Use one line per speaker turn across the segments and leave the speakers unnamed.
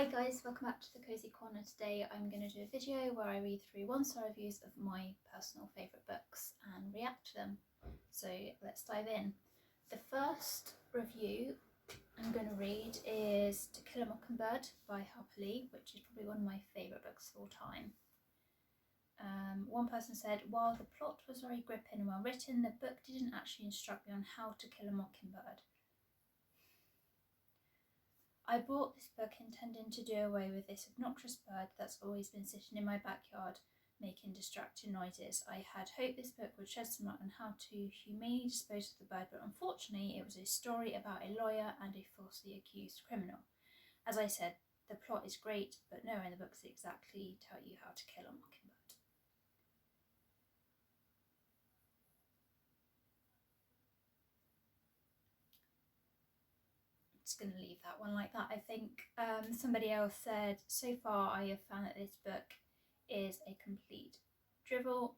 Hi guys, welcome back to the Cozy Corner. Today I'm going to do a video where I read through 1-star reviews of my personal favourite books and react to them. So let's dive in. The first review I'm going to read is To Kill a Mockingbird by Harper Lee, which is probably one of my favourite books of all time. One person said, while the plot was very gripping and well written, the book didn't actually instruct me on how to kill a mockingbird. I bought this book intending to do away with this obnoxious bird that's always been sitting in my backyard making distracting noises. I had hoped this book would shed some light on how to humanely dispose of the bird, but unfortunately it was a story about a lawyer and a falsely accused criminal. As I said, the plot is great, but nowhere in the books exactly tell you how to kill a mockingbird. Just going to leave that one like that. I think somebody else said, so far I have found that this book is a complete drivel.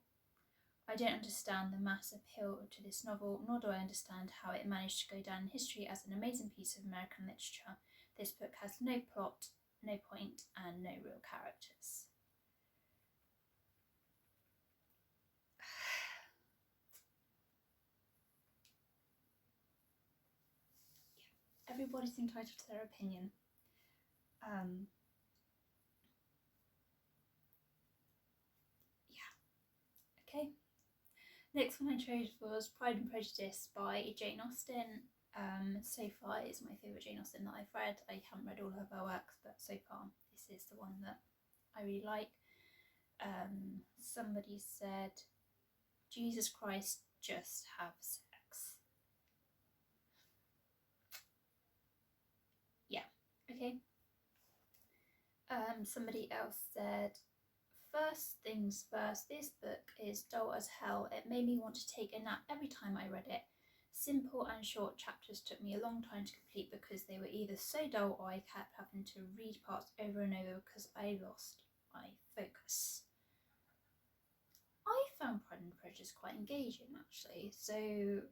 I don't understand the mass appeal to this novel, nor do I understand how it managed to go down in history as an amazing piece of American literature. This book has no plot, no point, and no real characters. Everybody's entitled to their opinion. Okay. Next one I chose was Pride and Prejudice by Jane Austen. So far it's my favourite Jane Austen that I've read. I haven't read all of her works, but so far this is the one that I really like. Somebody said, Jesus Christ, just have sex. Yeah, okay. Somebody else said, first things first, this book is dull as hell. It made me want to take a nap every time I read it. Simple and short chapters took me a long time to complete because they were either so dull or I kept having to read parts over and over because I lost my focus. I found Pride and Prejudice quite engaging actually, so...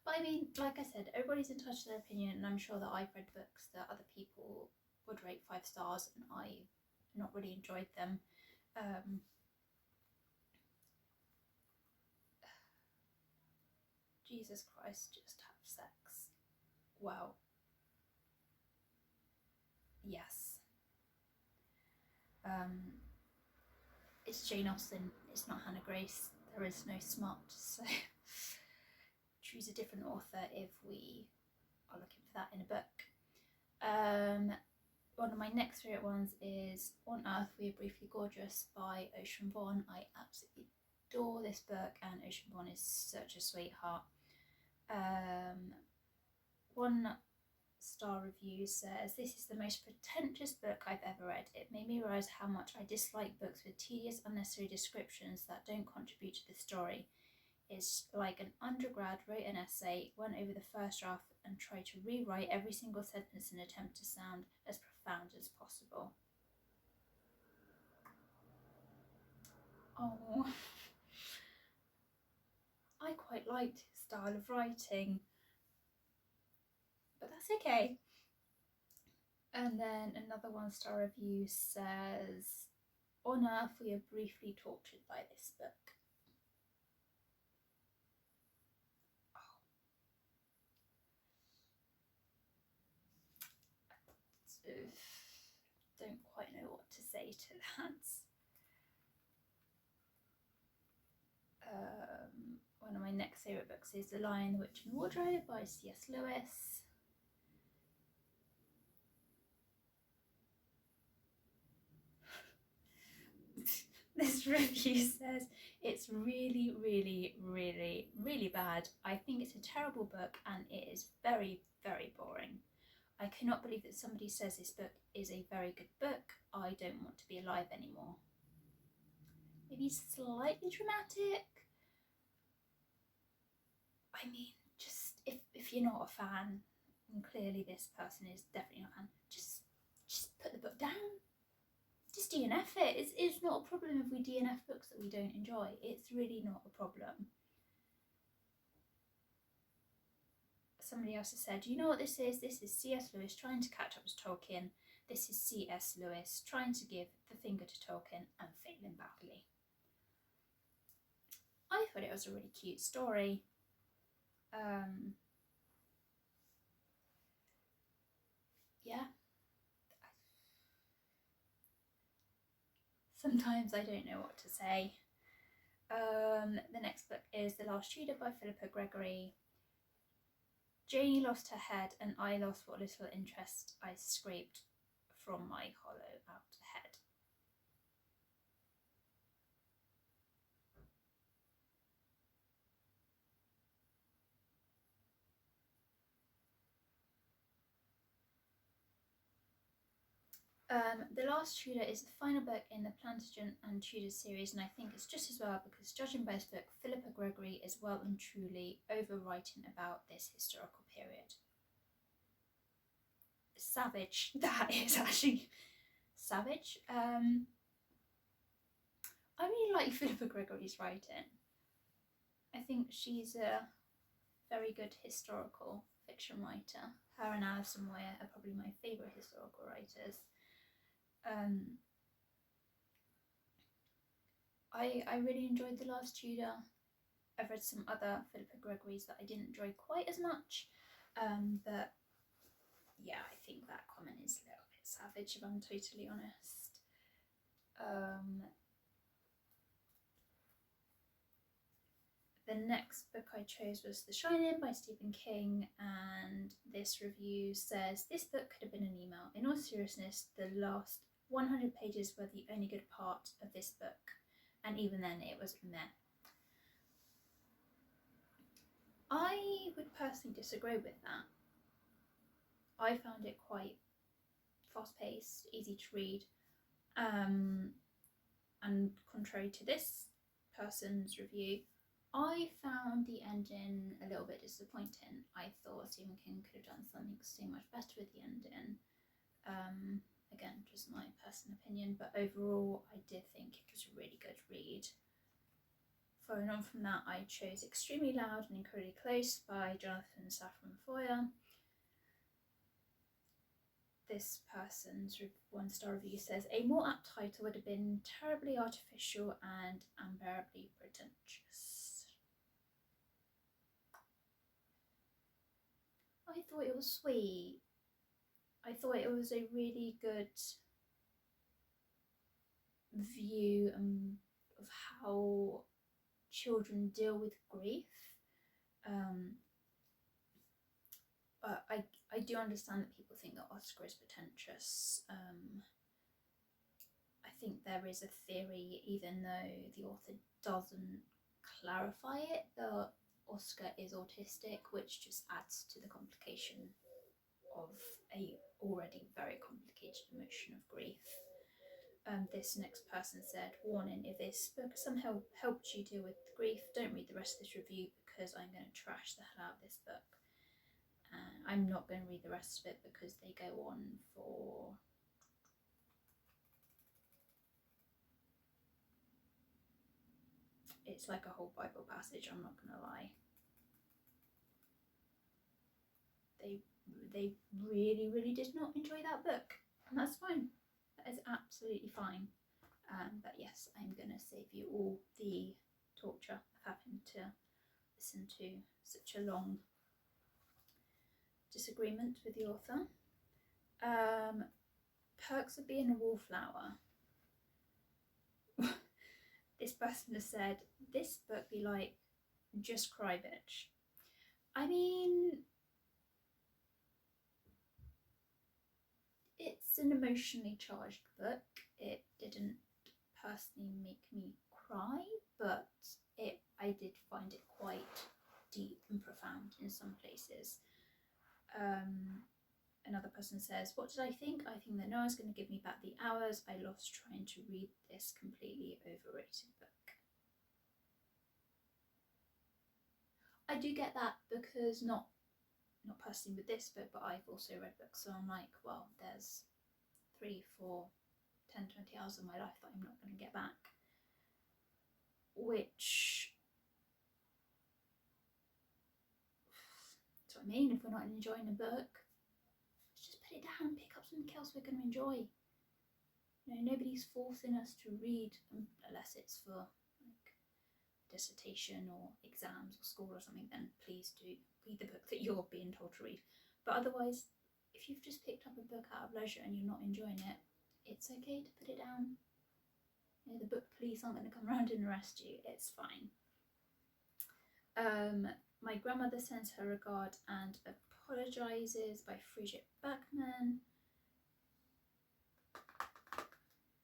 But I mean, like I said, everybody's entitled to their opinion, and I'm sure that I've read books that other people would rate 5 stars and I've not really enjoyed them. Jesus Christ, just have sex. Well, yes. It's Jane Austen, it's not Hannah Grace. There is no smut, so choose a different author if we are looking for that in a book. One of my next favourite ones is On Earth We Are Briefly Gorgeous by Ocean Vuong. I absolutely adore this book, and Ocean Vuong is such a sweetheart. 1-star review says, this is the most pretentious book I've ever read. It made me realise how much I dislike books with tedious, unnecessary descriptions that don't contribute to the story. It's like an undergrad wrote an essay, went over the first draft and tried to rewrite every single sentence in an attempt to sound as profound as possible. Oh, I quite liked his style of writing, but that's okay. And then another 1-star review says, on Earth we are briefly tortured by this book. So, don't quite know what to say to that. One of my next favourite books is The Lion, the Witch and the Wardrobe by C.S. Lewis. This review says, it's really, really, really, really bad. I think it's a terrible book and it is very, very boring. I cannot believe that somebody says this book is a very good book. I don't want to be alive anymore. Maybe slightly dramatic. I mean, just if you're not a fan, and clearly this person is definitely not a fan, just put the book down. Just DNF it. It's not a problem if we DNF books that we don't enjoy. It's really not a problem. somebody else has said, you know what this is? This is C.S. Lewis trying to catch up to Tolkien. This is C.S. Lewis trying to give the finger to Tolkien and failing badly. I thought it was a really cute story. Yeah. Sometimes I don't know what to say. The next book is The Last Tudor by Philippa Gregory. Janie lost her head and I lost what little interest I scraped from my hollow out head. The Last Tudor is the final book in the Plantagenet and Tudor series, and I think it's just as well because, judging by this book, Philippa Gregory is well and truly overwriting about this historical period. Savage, that is actually savage. I really like Philippa Gregory's writing. I think she's a very good historical fiction writer. Her and Alison Moyer are probably my favourite historical writers. I really enjoyed The Last Tudor. I've read some other Philippa Gregory's that I didn't enjoy quite as much, but yeah, I think that comment is a little bit savage if I'm totally honest. The next book I chose was The Shining by Stephen King, and this review says, this book could have been an email. In all seriousness, the last 100 pages were the only good part of this book, and even then it was meh. I would personally disagree with that. I found it quite fast-paced, easy to read, and contrary to this person's review, I found the ending a little bit disappointing. I thought Stephen King could have done something so much better with the ending. Again, just my personal opinion, but overall I did think it was a really good read. Following on from that, I chose Extremely Loud and Incredibly Close by Jonathan Safran Foer. This person's one-star review says, a more apt title would have been terribly artificial and unbearably pretentious. I thought it was sweet. I thought it was a really good view of how children deal with grief. But I do understand that people think that Oscar is pretentious. I think there is a theory, even though the author doesn't clarify it, that Oscar is autistic, which just adds to the complication of a already very complicated emotion of grief. This next person said, warning, if this book somehow helped you deal with grief, don't read the rest of this review because I'm going to trash the hell out of this book. And I'm not going to read the rest of it because they go on for it's like a whole Bible passage, I'm not going to lie. They really, really did not enjoy that book, and that's fine. That is absolutely fine. But yes, I'm going to save you all the torture of having to listen to such a long disagreement with the author. Perks of Being a Wallflower. This person has said, this book be like, just cry bitch. I mean, it's an emotionally charged book. It didn't personally make me cry, but I did find it quite deep and profound in some places. Another person says, what did I think? I think that Noah's going to give me back the hours I lost trying to read this completely overrated book. I do get that, because not personally with this book, but I've also read books, so I'm like, well, there's 3, 4, 10, 20 hours of my life that I'm not going to get back, which what I mean? If we're not enjoying a book, let's just put it down and pick up something else we're going to enjoy. Nobody's forcing us to read unless it's for like dissertation or exams or school or something. Then please do read the book that you're being told to read. But otherwise, if you've just picked up a book out of leisure and you're not enjoying it, it's okay to put it down. The book police aren't going to come around and arrest you. It's fine. My grandmother sends her regard and apologises by Friedrich Bachmann.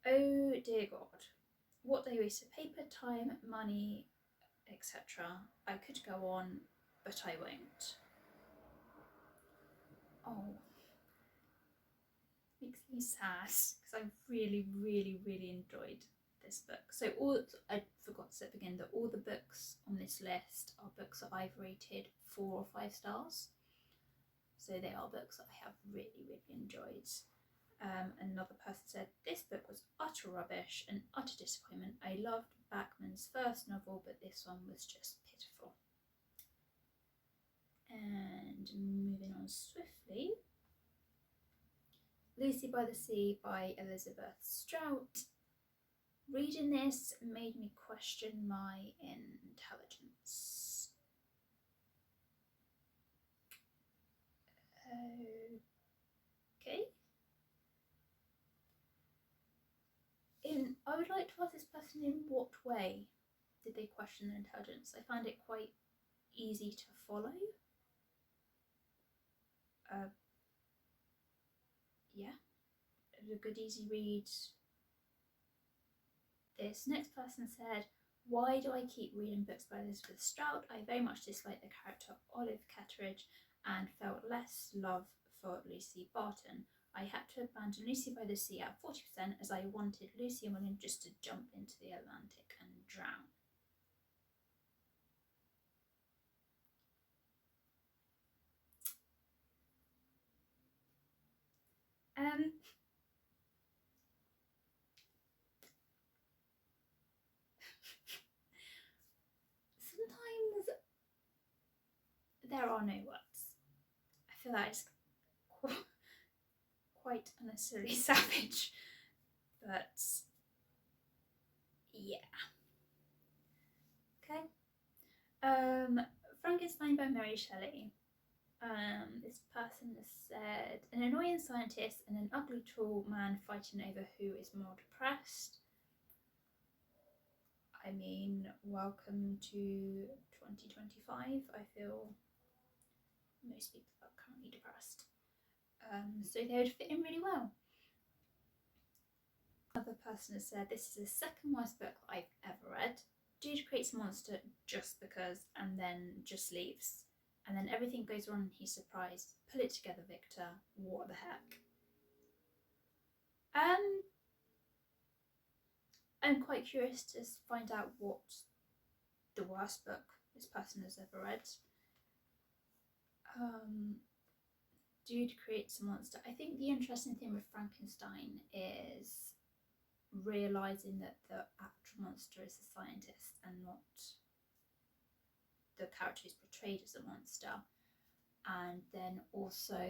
Oh dear God, what a waste of paper, time, money, etc. I could go on, but I won't. Oh, makes me sad because I really, really, really enjoyed this book. So I forgot to say at the beginning that all the books on this list are books that I've rated 4 or 5 stars. So they are books that I have really, really enjoyed. Another person said, this book was utter rubbish and utter disappointment. I loved Bachmann's first novel, but this one was just pitiful. And moving on swiftly, Lucy by the Sea by Elizabeth Strout. Reading this made me question my intelligence. Okay. I would like to ask this person, in what way did they question their intelligence? I found it quite easy to follow. Yeah, it was a good easy read. This next person said, why do I keep reading books by Elizabeth Strout? I very much dislike the character Olive Catteridge and felt less love for Lucy Barton. I had to abandon Lucy by the Sea at 40% as I wanted Lucy and William just to jump into the Atlantic and drown. Sometimes there are no words. I feel that is quite unnecessarily savage, but yeah. Okay. Frankenstein by Mary Shelley. This person has said, an annoying scientist and an ugly tall man fighting over who is more depressed. I mean, welcome to 2025. I feel most people are currently depressed. So they would fit in really well. Another person has said, this is the second worst book I've ever read. Dude creates a monster just because and then just leaves. And then everything goes wrong and he's surprised. Pull it together, Victor. What the heck? I'm quite curious to find out what the worst book this person has ever read. Dude creates a monster. I think the interesting thing with Frankenstein is realising that the actual monster is a scientist and not the character is portrayed as a monster. And then also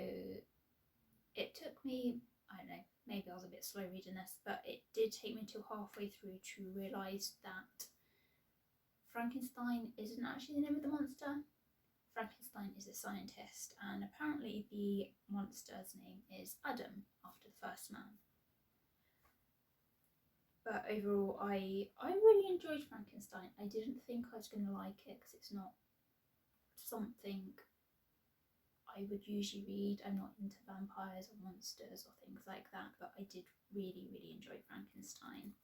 it took me, I don't know, maybe I was a bit slow reading this, but it did take me till halfway through to realise that Frankenstein isn't actually the name of the monster. Frankenstein is a scientist, and apparently the monster's name is Adam, after the first man. But overall, I really enjoyed Frankenstein. I didn't think I was going to like it because it's not something I would usually read. I'm not into vampires or monsters or things like that, but I did really, really enjoy Frankenstein.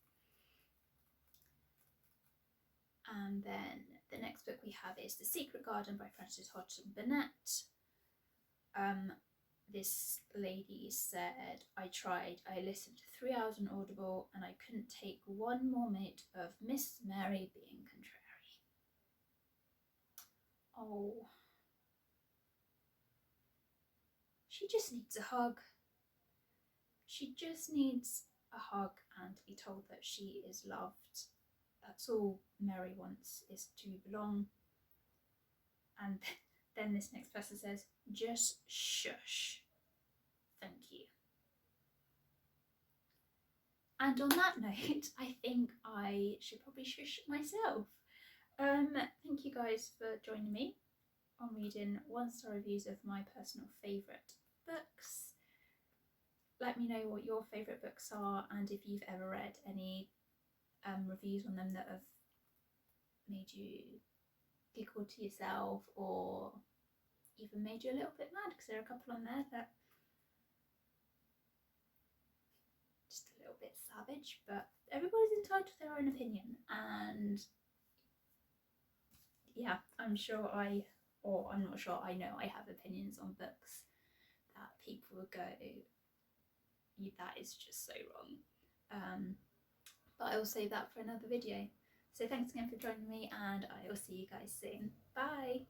And then the next book we have is The Secret Garden by Frances Hodgson Burnett. This lady said, I tried. I listened to 3 hours on Audible and I couldn't take one more minute of Miss Mary being contrary. Oh. She just needs a hug. She just needs a hug and to be told that she is loved. That's all Mary wants, is to belong. And then this next person says, just shush. Thank you. And on that note, I think I should probably shush myself. Thank you guys for joining me on reading 1-star reviews of my personal favourite books. Let me know what your favourite books are and if you've ever read any reviews on them that have made you giggle to yourself or even made you a little bit mad, because there are a couple on there that just a little bit savage, but everybody's entitled to their own opinion. And yeah, I'm not sure, I know I have opinions on books that people would go, that is just so wrong. But I will save that for another video. So thanks again for joining me, and I will see you guys soon. Bye!